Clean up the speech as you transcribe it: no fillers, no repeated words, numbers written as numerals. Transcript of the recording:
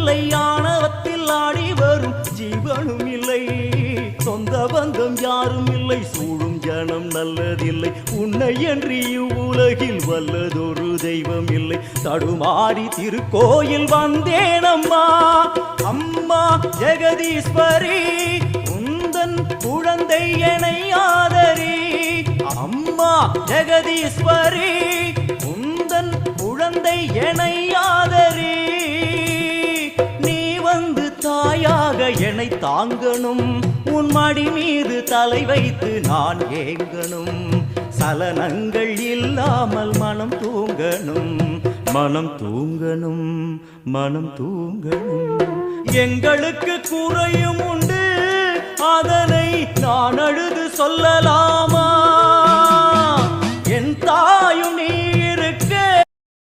இல்லை, ஆணவத்தில் ஆடி வரும் ஜீவனும் இல்லை. சொந்த பந்தம் யாரும் இல்லை, சூழும் ஜனம் நல்லதில்லை. உன்னை என்று இவ்வுலகில் வல்லதொரு தெய்வம் இல்லை. தடுமாறி திருக்கோயில் வந்தேன் அம்மா, அம்மா ஜெகதீஸ்வரி, உந்தன் குழந்தை என்னை ஆதரி. அம்மா ஜெகதீஸ்வரி, உந்தன் குழந்தை என்னை ஆதரி. நீ வந்து தாயாக என்னை தாங்கணும், உன் மடி மீது தலை வைத்து நான் ஏங்கணும். சலனங்கள் இல்லாமல் மனம் தூங்கணும், மனம் தூங்கணும், மனம் தூங்கணும். எங்களுக்கு குறையும் உண்டு, அதனை நான் அழுது சொல்லலாமா? என்